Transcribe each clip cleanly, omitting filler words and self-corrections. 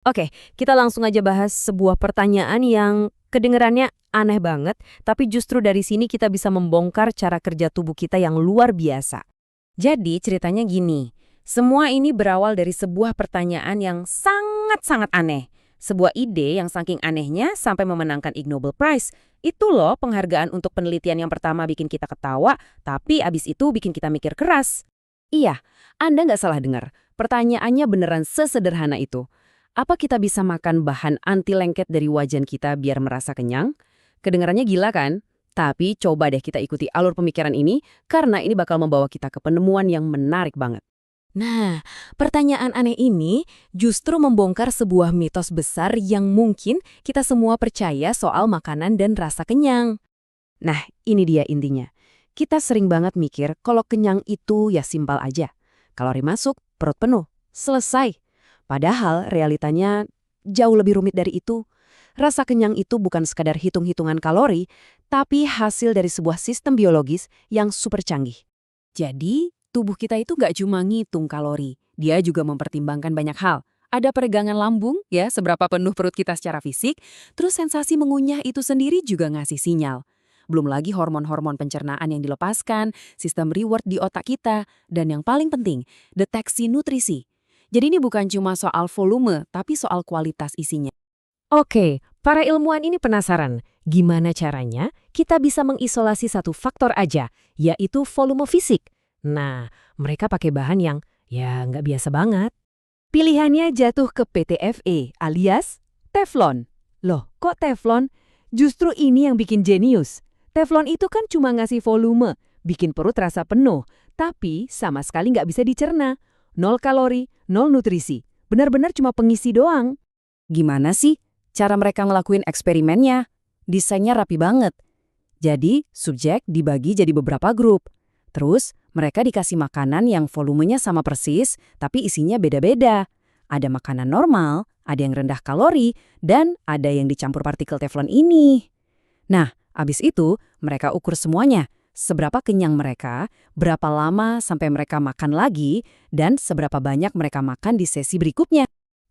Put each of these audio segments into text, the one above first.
Oke, kita langsung aja bahas sebuah pertanyaan yang kedengerannya aneh banget, tapi justru dari sini kita bisa membongkar cara kerja tubuh kita yang luar biasa. Jadi ceritanya gini, semua ini berawal dari sebuah pertanyaan yang sangat-sangat aneh. Sebuah ide yang saking anehnya sampai memenangkan Ig Nobel Prize. Itu loh penghargaan untuk penelitian yang pertama bikin kita ketawa, tapi abis itu bikin kita mikir keras. Iya, Anda nggak salah dengar. Pertanyaannya beneran sesederhana itu. Apa kita bisa makan bahan anti lengket dari wajan kita biar merasa kenyang? Kedengarannya gila kan? Tapi coba deh kita ikuti alur pemikiran ini, karena ini bakal membawa kita ke penemuan yang menarik banget. Nah, pertanyaan aneh ini justru membongkar sebuah mitos besar yang mungkin kita semua percaya soal makanan dan rasa kenyang. Nah, ini dia intinya. Kita sering banget mikir kalau kenyang itu ya simpel aja. Kalori masuk, perut penuh, selesai. Padahal realitanya jauh lebih rumit dari itu. Rasa kenyang itu bukan sekadar hitung-hitungan kalori, tapi hasil dari sebuah sistem biologis yang super canggih. Jadi, tubuh kita itu nggak cuma ngitung kalori, dia juga mempertimbangkan banyak hal. Ada peregangan lambung, ya, seberapa penuh perut kita secara fisik, terus sensasi mengunyah itu sendiri juga ngasih sinyal. Belum lagi hormon-hormon pencernaan yang dilepaskan, sistem reward di otak kita, dan yang paling penting, deteksi nutrisi. Jadi ini bukan cuma soal volume, tapi soal kualitas isinya. Oke, para ilmuwan ini penasaran, gimana caranya kita bisa mengisolasi satu faktor aja, yaitu volume fisik. Nah, mereka pakai bahan yang ya nggak biasa banget. Pilihannya jatuh ke PTFE alias Teflon. Loh, kok Teflon? Justru ini yang bikin jenius. Teflon itu kan cuma ngasih volume, bikin perut rasa penuh, tapi sama sekali nggak bisa dicerna. 0 kalori, 0 nutrisi. Benar-benar cuma pengisi doang. Gimana sih cara mereka ngelakuin eksperimennya? Desainnya rapi banget. Jadi, subjek dibagi jadi beberapa grup. Terus, mereka dikasih makanan yang volumenya sama persis, tapi isinya beda-beda. Ada makanan normal, ada yang rendah kalori, dan ada yang dicampur partikel teflon ini. Nah, abis itu, mereka ukur semuanya. Seberapa kenyang mereka, berapa lama sampai mereka makan lagi, dan seberapa banyak mereka makan di sesi berikutnya.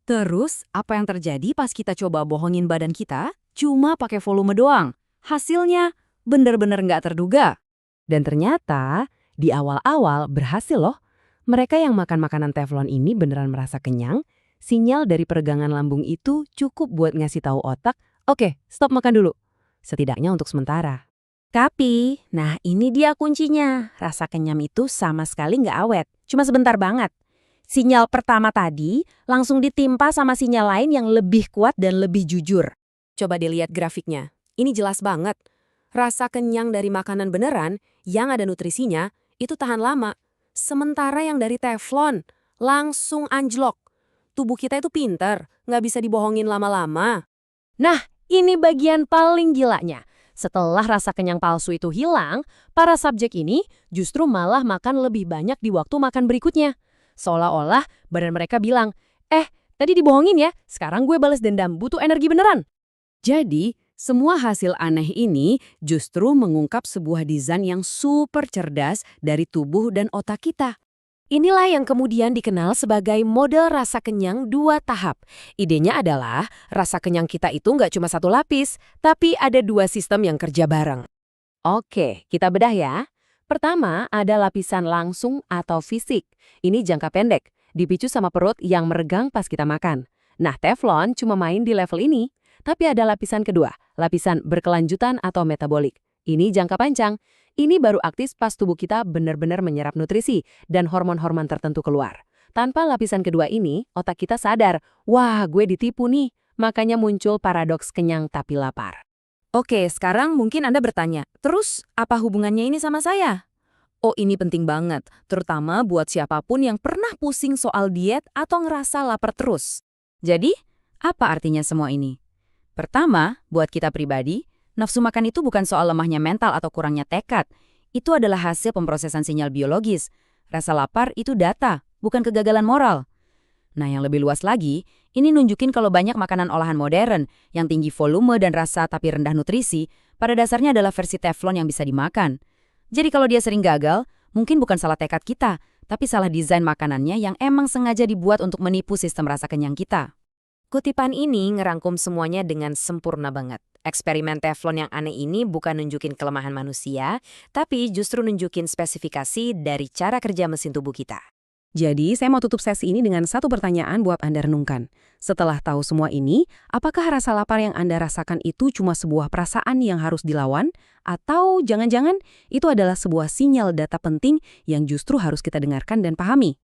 Terus, apa yang terjadi pas kita coba bohongin badan kita? Cuma pakai volume doang. Hasilnya bener-bener nggak terduga. Dan ternyata, di awal-awal berhasil loh. Mereka yang makan makanan teflon ini beneran merasa kenyang. Sinyal dari peregangan lambung itu cukup buat ngasih tahu otak, oke, stop makan dulu. Setidaknya untuk sementara. Tapi, nah ini dia kuncinya. Rasa kenyang itu sama sekali nggak awet. Cuma sebentar banget. Sinyal pertama tadi langsung ditimpa sama sinyal lain yang lebih kuat dan lebih jujur. Coba dilihat grafiknya. Ini jelas banget. Rasa kenyang dari makanan beneran yang ada nutrisinya itu tahan lama. Sementara yang dari teflon langsung anjlok. Tubuh kita itu pinter, nggak bisa dibohongin lama-lama. Nah, ini bagian paling gilanya. Setelah rasa kenyang palsu itu hilang, para subjek ini justru malah makan lebih banyak di waktu makan berikutnya. Seolah-olah badan mereka bilang, tadi dibohongin ya, sekarang gue balas dendam, butuh energi beneran. Jadi, semua hasil aneh ini justru mengungkap sebuah desain yang super cerdas dari tubuh dan otak kita. Inilah yang kemudian dikenal sebagai model rasa kenyang 2 tahap. Idenya adalah rasa kenyang kita itu nggak cuma satu lapis, tapi ada 2 sistem yang kerja bareng. Oke, kita bedah ya. Pertama, ada lapisan langsung atau fisik. Ini jangka pendek, dipicu sama perut yang meregang pas kita makan. Nah, teflon cuma main di level ini. Tapi ada lapisan kedua, lapisan berkelanjutan atau metabolik. Ini jangka panjang. Ini baru aktif pas tubuh kita benar-benar menyerap nutrisi dan hormon-hormon tertentu keluar. Tanpa lapisan kedua ini, otak kita sadar, wah gue ditipu nih. Makanya muncul paradoks kenyang tapi lapar. Oke, sekarang mungkin Anda bertanya, terus apa hubungannya ini sama saya? Oh, ini penting banget, terutama buat siapapun yang pernah pusing soal diet atau ngerasa lapar terus. Jadi, apa artinya semua ini? Pertama, buat kita pribadi, nafsu makan itu bukan soal lemahnya mental atau kurangnya tekad. Itu adalah hasil pemrosesan sinyal biologis. Rasa lapar itu data, bukan kegagalan moral. Nah, yang lebih luas lagi, ini nunjukin kalau banyak makanan olahan modern yang tinggi volume dan rasa tapi rendah nutrisi, pada dasarnya adalah versi teflon yang bisa dimakan. Jadi kalau dia sering gagal, mungkin bukan salah tekad kita, tapi salah desain makanannya yang emang sengaja dibuat untuk menipu sistem rasa kenyang kita. Kutipan ini ngerangkum semuanya dengan sempurna banget. Eksperimen teflon yang aneh ini bukan nunjukin kelemahan manusia, tapi justru nunjukin spesifikasi dari cara kerja mesin tubuh kita. Jadi, saya mau tutup sesi ini dengan satu pertanyaan buat Anda renungkan. Setelah tahu semua ini, apakah rasa lapar yang Anda rasakan itu cuma sebuah perasaan yang harus dilawan? Atau jangan-jangan itu adalah sebuah sinyal data penting yang justru harus kita dengarkan dan pahami?